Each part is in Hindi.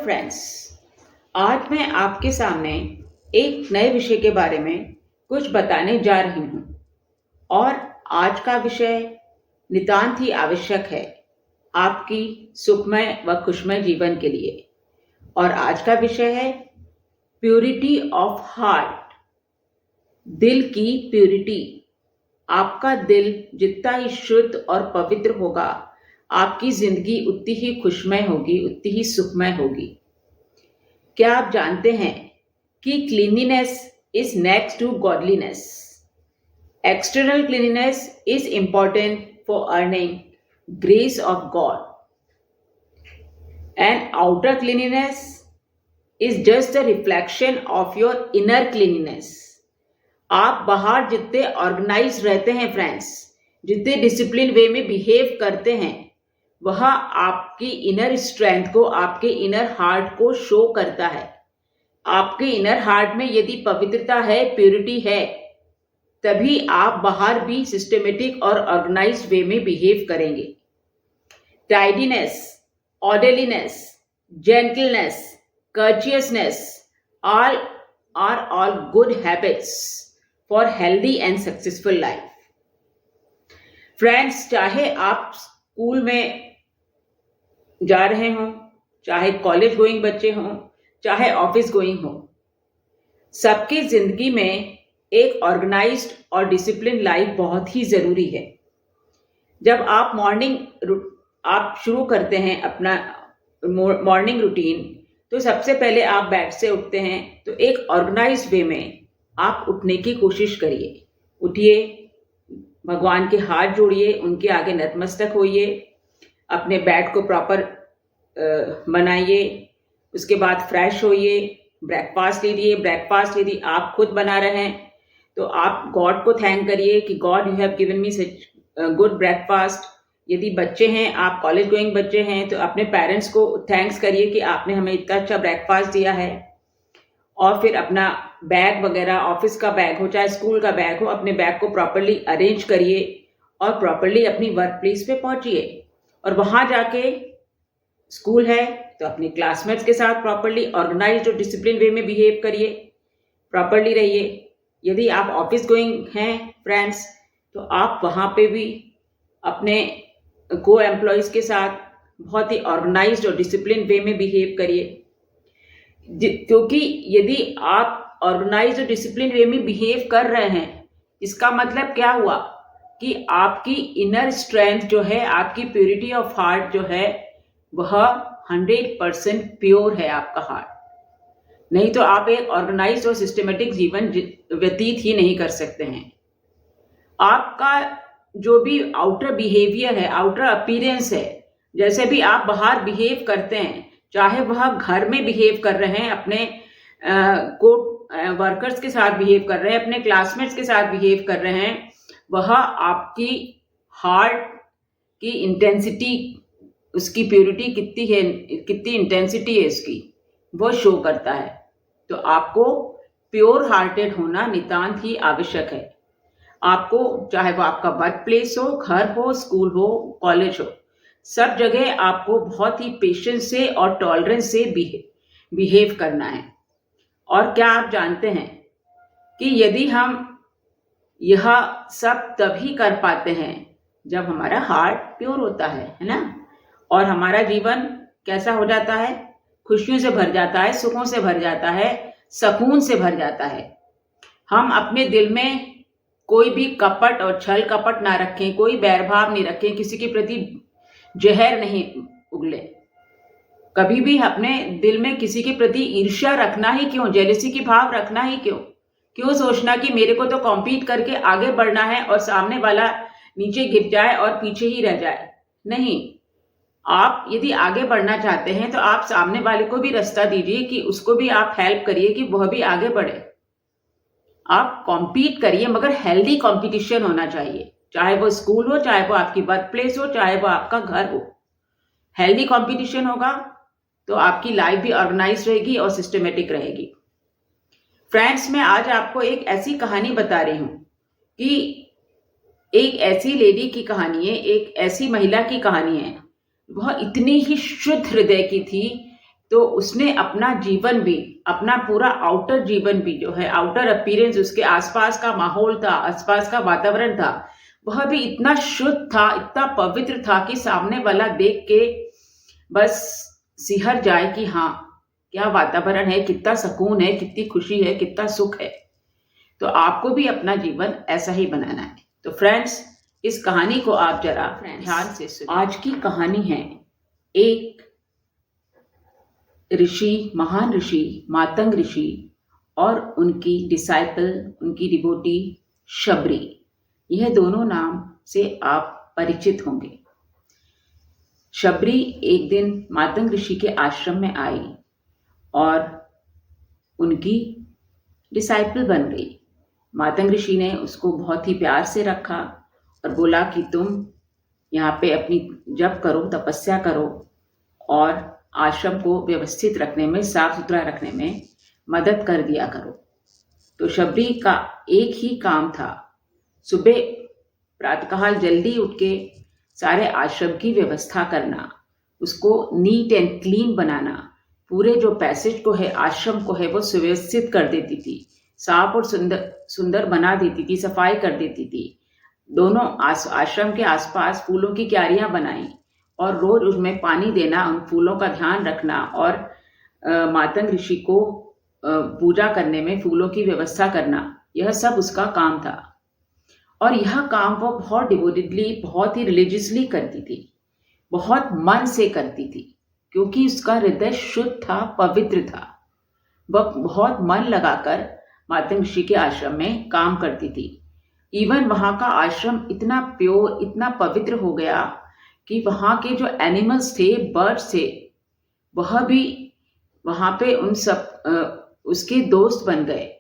फ्रेंड्स, आज मैं आपके सामने एक नए विषय के बारे में कुछ बताने जा रही हूँ और आज का विषय नितांत ही आवश्यक है आपकी सुखमय व खुशमय जीवन के लिए। और आज का विषय है प्यूरिटी ऑफ हार्ट, दिल की प्यूरिटी। आपका दिल जितना ही शुद्ध और पवित्र होगा, आपकी जिंदगी उतनी ही खुशमय होगी, उतनी ही सुखमय होगी। क्या आप जानते हैं कि cleanliness is next to godliness. External cleanliness is important for earning grace of God and outer cleanliness is just a reflection of your inner cleanliness. आप बाहर जितने ऑर्गेनाइज रहते हैं फ्रेंड्स, जितने डिसिप्लिन वे में बिहेव करते हैं, वह आपकी इनर स्ट्रेंथ को, आपके इनर हार्ट को शो करता है। आपके इनर हार्ट में यदि पवित्रता है, प्यूरिटी है, तभी आप बाहर भी सिस्टमेटिक और ऑर्गेनाइज्ड वे में बिहेव करेंगे। Tidiness, orderliness, gentleness, courteousness all are all good habits for healthy and successful life. Friends, चाहे आप स्कूल में जा रहे हों, चाहे कॉलेज गोइंग बच्चे हों, चाहे ऑफिस गोइंग हो, सबकी जिंदगी में एक ऑर्गेनाइज्ड और डिसिप्लिन लाइफ बहुत ही जरूरी है। जब आप शुरू करते हैं अपना मॉर्निंग रूटीन, तो सबसे पहले आप बेड से उठते हैं तो एक ऑर्गेनाइज्ड वे में आप उठने की कोशिश करिए। उठिए, भगवान के हाथ जोड़िए, उनके आगे नतमस्तक होइए, अपने बेड को प्रॉपर बनाइए, उसके बाद फ्रेश होइए, ब्रेकफास्ट लीजिए। ब्रेकफास्ट यदि आप खुद बना रहे हैं तो आप गॉड को थैंक करिए कि God you have given me such good breakfast. यदि बच्चे हैं, आप कॉलेज गोइंग बच्चे हैं, तो अपने पेरेंट्स को थैंक्स करिए कि आपने हमें इतना अच्छा ब्रेकफास्ट दिया है। और फिर अपना बैग वगैरह, ऑफिस का बैग हो चाहे स्कूल का बैग हो, अपने बैग को प्रॉपरली अरेंज करिए और प्रॉपरली अपनी वर्क प्लेस पे पहुंचिए। और वहां जाके स्कूल है तो अपने क्लासमेट्स के साथ प्रॉपरली ऑर्गेनाइज्ड और डिसिप्लिन वे में बिहेव करिए, प्रॉपरली रहिए। यदि आप ऑफिस गोइंग हैं फ्रेंड्स, तो आप वहां पे भी अपने को एम्प्लॉयज के साथ बहुत ही ऑर्गेनाइज्ड और डिसिप्लिन वे में बिहेव करिए। क्योंकि यदि आप ऑर्गेनाइज्ड और डिसिप्लिन वे में बिहेव कर रहे हैं, इसका मतलब क्या हुआ कि आपकी इनर स्ट्रेंथ जो है, आपकी प्योरिटी ऑफ हार्ट जो है, वह 100% प्योर है आपका हार्ट। नहीं तो आप एक ऑर्गेनाइज्ड और सिस्टमेटिक जीवन व्यतीत ही नहीं कर सकते हैं। आपका जो भी आउटर बिहेवियर है, आउटर अपीयरेंस है, जैसे भी आप बाहर बिहेव करते हैं, चाहे वह घर में बिहेव कर रहे हैं, अपने वर्कर्स के साथ बिहेव कर रहे हैं, अपने क्लासमेट्स के साथ बिहेव कर रहे हैं, वह आपकी हार्ट की इंटेंसिटी, उसकी प्योरिटी कितनी है, कितनी इंटेंसिटी है इसकी, वो शो करता है। तो आपको प्योर हार्टेड होना नितांत ही आवश्यक है। आपको, चाहे वो आपका वर्क प्लेस हो, घर हो, स्कूल हो, कॉलेज हो, सब जगह आपको बहुत ही पेशेंस से और टॉलरेंस से बिहेव करना है। और क्या आप जानते हैं कि यदि हम यह सब तभी कर पाते हैं जब हमारा हार्ट प्योर होता है ना। और हमारा जीवन कैसा हो जाता है? खुशियों से भर जाता है, सुखों से भर जाता है, सुकून से भर जाता है। हम अपने दिल में कोई भी कपट और छल कपट ना रखें, कोई बैरभाव नहीं रखें, किसी के प्रति जहर नहीं उगले। कभी भी अपने दिल में किसी के प्रति ईर्ष्या रखना ही क्यों, जेलसी की भाव रखना ही क्यों सोचना कि मेरे को तो कॉम्पीट करके आगे बढ़ना है और सामने वाला नीचे गिर जाए और पीछे ही रह जाए। नहीं, आप यदि आगे बढ़ना चाहते हैं तो आप सामने वाले को भी रास्ता दीजिए, कि उसको भी आप हेल्प करिए कि वह भी आगे बढ़े। आप कॉम्पीट करिए, मगर हेल्दी कंपटीशन होना चाहिए, चाहे वो स्कूल हो, चाहे वो आपकी वर्क प्लेस हो, चाहे वो आपका घर हो। हेल्दी कंपटीशन होगा तो आपकी लाइफ भी ऑर्गेनाइज रहेगी और सिस्टमेटिक रहेगी। फ्रेंड्स, मैं आज आपको एक ऐसी कहानी बता रही हूं कि एक ऐसी लेडी की कहानी है, एक ऐसी महिला की कहानी है। वह इतनी ही शुद्ध हृदय की थी तो उसने अपना जीवन भी, अपना पूरा आउटर जीवन भी जो है, आउटर अपीयरेंस, उसके आसपास का माहौल था, आसपास का वातावरण था, वह भी इतना शुद्ध था, इतना पवित्र था कि सामने वाला देख के बस सिहर जाए कि हाँ, क्या वातावरण है, कितना सुकून है, कितनी खुशी है, कितना सुख है। तो आपको भी अपना जीवन ऐसा ही बनाना है। तो फ्रेंड्स, इस कहानी को आप जरा ध्यान से सुनिए। आज की कहानी है एक ऋषि, महान ऋषि, मातंग ऋषि और उनकी डिसाइपल, उनकी डिवोटी शबरी। यह दोनों नाम से आप परिचित होंगे। शबरी एक दिन मातंग ऋषि के आश्रम में आई और उनकी डिसाइपल बन गई। मातंग ऋषि ने उसको बहुत ही प्यार से रखा और बोला कि तुम यहाँ पे अपनी जप करो, तपस्या करो और आश्रम को व्यवस्थित रखने में, साफ सुथरा रखने में मदद कर दिया करो। तो शबरी का एक ही काम था, सुबह प्रातःकाल जल्दी उठ के सारे आश्रम की व्यवस्था करना, उसको नीट एंड क्लीन बनाना, पूरे जो पैसेज को है, आश्रम को है, वो सुव्यवस्थित कर देती थी, साफ और सुंदर बना देती थी, सफाई कर देती थी। दोनों आश्रम के आसपास फूलों की क्यारियां बनाई और रोज उसमें पानी देना, उन फूलों का ध्यान रखना और मातंग ऋषि को पूजा करने में फूलों की व्यवस्था करना, यह सब उसका काम था। और यह काम वो बहुत डिवोटेडली, बहुत ही रिलीजियसली करती थी, बहुत मन से करती थी, क्योंकि उसका हृदय शुद्ध था, पवित्र था। वह बहुत मन लगाकर मातंग ऋषि के आश्रम में काम करती थी। इवन वहां का आश्रम इतना प्योर, इतना पवित्र हो गया कि वहां के जो एनिमल्स थे, बर्ड्स थे, वह भी वहां पे उन सब उसके दोस्त बन गए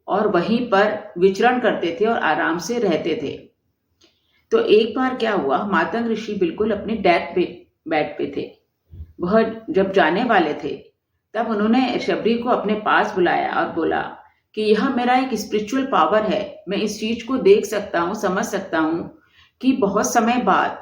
और वहीं पर विचरण करते थे और आराम से रहते थे। तो एक बार क्या हुआ, मातंग ऋषि बिल्कुल अपने डेथ बेड पे थे। वह जब जाने वाले थे तब उन्होंने शबरी को अपने पास बुलाया और बोला कि यह मेरा एक स्पिरिचुअल पावर है, मैं इस चीज को देख सकता हूँ, समझ सकता हूँ कि बहुत समय बाद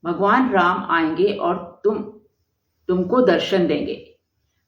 भगवान राम आएंगे और तुमको दर्शन देंगे।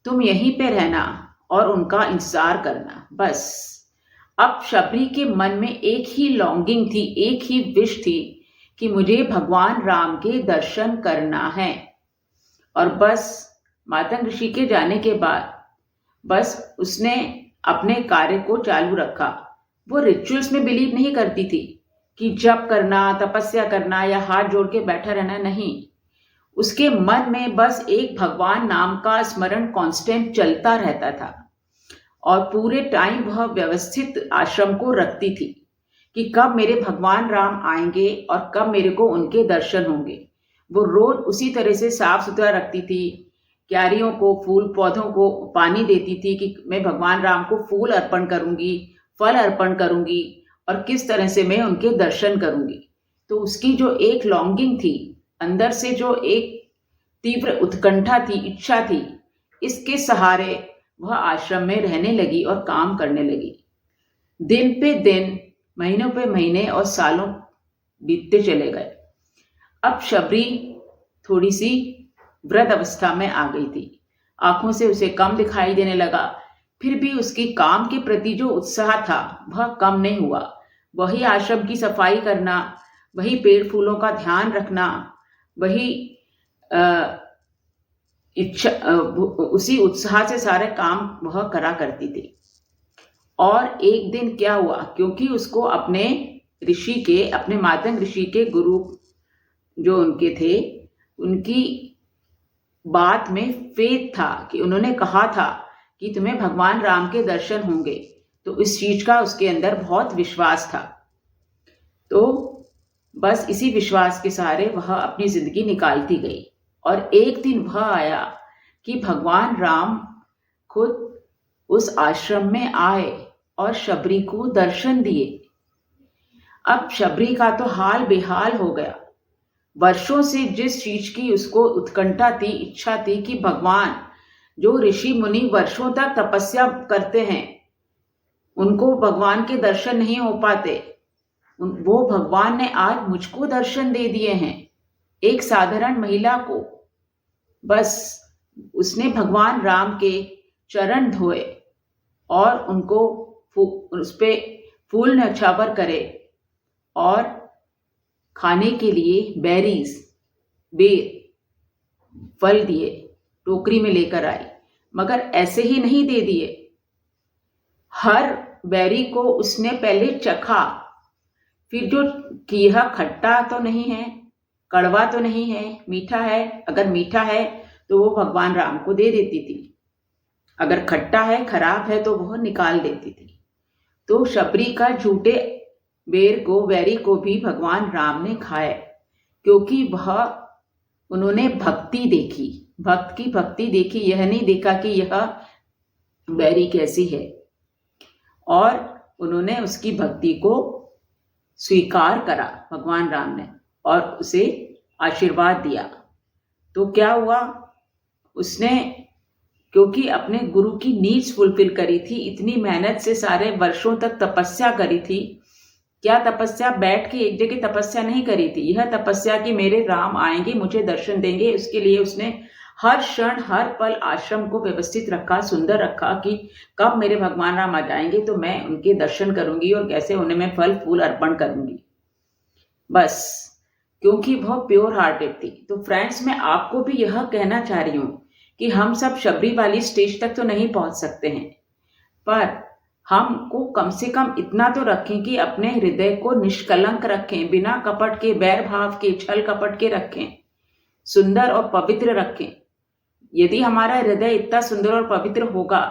तुम यहीं पे रहना और उनका इंतजार करना, बस। अब शबरी के मन में एक ही लॉन्गिंग थी, एक ही विश थी कि मुझे भगवान राम के दर्शन करना है। और बस मातंग ऋषि के जाने के बाद बस उसने अपने कार्य को चालू रखा। वो रिचुअल्स में बिलीव नहीं करती थी कि जप करना, तपस्या करना या हाथ जोड़ के बैठा रहना, नहीं। उसके मन में बस एक भगवान नाम का स्मरण कांस्टेंट चलता रहता था और पूरे टाइम वह व्यवस्थित आश्रम को रखती थी कि कब मेरे भगवान राम आएंगे और कब मेरे को उनके दर्शन होंगे। वो रोज उसी तरह से साफ सुथरा रखती थी, क्यारियों को, फूल पौधों को पानी देती थी कि मैं भगवान राम को फूल अर्पण करूंगी, फल अर्पण करूंगी और किस तरह से मैं उनके दर्शन करूंगी। तो उसकी जो एक लॉन्गिंग थी, अंदर से जो एक तीव्र उत्कंठा थी, इच्छा थी, इसके सहारे वह आश्रम में रहने लगी और काम करने लगी। दिन पे दिन, महीनों पे महीने और सालों बीतते चले गए। अब शबरी थोड़ी सी वृद्ध अवस्था में आ गई थी, आंखों से उसे कम दिखाई देने लगा। फिर भी उसकी काम के प्रति जो उत्साह था वह कम नहीं हुआ। वही आश्रम की सफाई करना, वही पेड़ फूलों का ध्यान रखना, वही उसी उत्साह से सारे काम वह करा करती थी। और एक दिन क्या हुआ, क्योंकि उसको अपने ऋषि के, अपने मातंग ऋषि के गुरु जो उनके थे, उनकी बात में फेथ था कि उन्होंने कहा था कि तुम्हें भगवान राम के दर्शन होंगे। तो इस चीज का उसके अंदर बहुत विश्वास था। तो बस इसी विश्वास के सहारे वह अपनी जिंदगी निकालती गई। और एक दिन वह आया कि भगवान राम खुद उस आश्रम में आए और शबरी को दर्शन दिए। अब शबरी का तो हाल बेहाल हो गया। वर्षों से जिस चीज की उसको उत्कंठा थी, इच्छा थी कि भगवान, जो ऋषि मुनि वर्षों तक तपस्या करते हैं, उनको भगवान के दर्शन नहीं हो पाते, वो भगवान ने आज मुझको दर्शन दे दिए हैं, एक साधारण महिला को। बस उसने भगवान राम के चरण धोए और उनको उस पे फूल न्यौछावर करे और खाने के लिए बेरीज बेर फल दिए, टोकरी में लेकर आई, मगर ऐसे ही नहीं दे दिए। हर बेरी को उसने पहले चखा, फिर जो कि यह खट्टा तो नहीं है, कड़वा तो नहीं है, मीठा है, अगर मीठा है तो वो भगवान राम को दे देती थी, अगर खट्टा है, खराब है तो वह निकाल देती थी। तो शबरी का झूठे बेरी को भी भगवान राम ने खाए, क्योंकि उन्होंने भक्ति देखी, भक्त की भक्ति देखी, यह नहीं देखा कि यह बेरी कैसी है, और उन्होंने उसकी भक्ति को स्वीकार करा भगवान राम ने और उसे आशीर्वाद दिया। तो क्या हुआ, उसने क्योंकि अपने गुरु की नीड्स फुलफिल करी थी, इतनी मेहनत से सारे वर्षों तक तपस्या करी थी। क्या तपस्या, बैठ के एक जगह तपस्या नहीं करी थी, यह तपस्या कि मेरे राम आएंगे, मुझे दर्शन देंगे, उसके लिए उसने हर क्षण हर पल आश्रम को व्यवस्थित रखा, सुंदर रखा कि कब मेरे भगवान राम आ जाएंगे तो मैं उनके दर्शन करूंगी और कैसे उन्हें मैं फल फूल अर्पण करूंगी, बस, क्योंकि वह प्योर हार्टेड थी। तो फ्रेंड्स, मैं आपको भी यह कहना चाह रही हूं कि हम सब शबरी वाली स्टेज तक तो नहीं पहुंच सकते हैं, पर हमको कम से कम इतना तो रखें कि अपने हृदय को निष्कलंक रखें, बिना कपट के, बैर भाव के, छल कपट के रखें, सुंदर और पवित्र रखें। यदि हमारा हृदय इतना सुंदर और पवित्र होगा,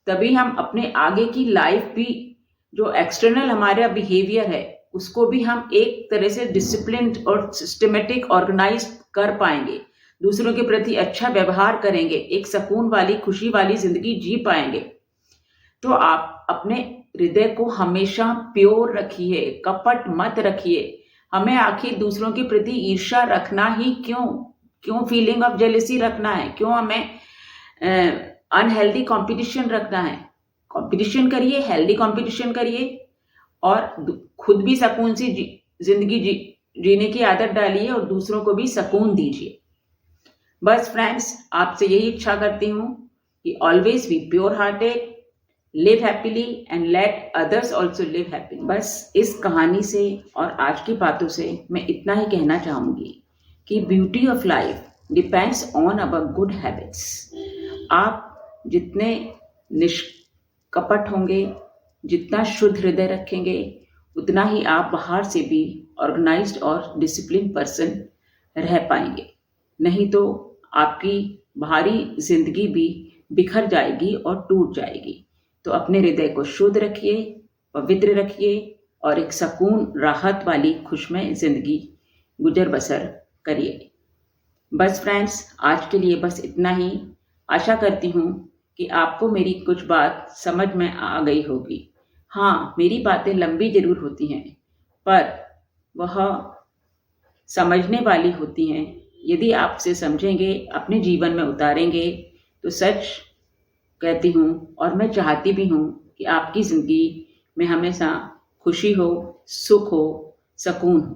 तभी हम अपने आगे की लाइफ भी, जो एक्सटर्नल हमारा बिहेवियर है, उसको भी हम एक तरह से डिसिप्लिन्ड और सिस्टमेटिक ऑर्गेनाइज कर पाएंगे, दूसरों के प्रति अच्छा व्यवहार करेंगे, एक सुकून वाली, खुशी वाली जिंदगी जी पाएंगे। तो आप अपने हृदय को हमेशा प्योर रखिए, कपट मत रखिए। हमें आखिर दूसरों के प्रति ईर्ष्या रखना ही क्यों फीलिंग ऑफ जेलेसी रखना है, क्यों हमें अनहेल्दी कंपटीशन रखना है। कंपटीशन करिए, हेल्दी कंपटीशन करिए और खुद भी सुकून सी जिंदगी जीने की आदत डालिए और दूसरों को भी सुकून दीजिए। बस फ्रेंड्स, आपसे यही इच्छा करती हूँ कि always be pure hearted, live happily and let others also live happily. बस इस कहानी से और आज की बातों से मैं इतना ही कहना चाहूंगी कि beauty of life depends on our good habits. आप जितने निष्कपट होंगे, जितना शुद्ध हृदय रखेंगे, उतना ही आप बाहर से भी ऑर्गेनाइज्ड और डिसिप्लिन पर्सन रह पाएंगे। नहीं तो आपकी बाहरी जिंदगी भी बिखर जाएगी और टूट जाएगी। तो अपने हृदय को शुद्ध रखिए, पवित्र रखिए और एक सुकून, राहत वाली खुशमय जिंदगी गुजर बसर करिए। बस फ्रेंड्स, आज के लिए बस इतना ही। आशा करती हूँ कि आपको मेरी कुछ बात समझ में आ गई होगी। हाँ, मेरी बातें लंबी जरूर होती हैं, पर वह समझने वाली होती हैं। यदि आप उसे समझेंगे, अपने जीवन में उतारेंगे, तो सच कहती हूँ और मैं चाहती भी हूँ कि आपकी जिंदगी में हमेशा खुशी हो, सुख हो, सुकून हो।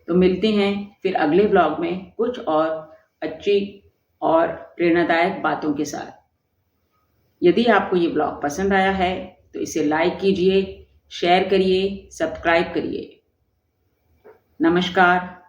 तो मिलते हैं फिर अगले ब्लॉग में कुछ और अच्छी और प्रेरणादायक बातों के साथ। यदि आपको ये ब्लॉग पसंद आया है तो इसे लाइक कीजिए, शेयर करिए, सब्सक्राइब करिए। नमस्कार।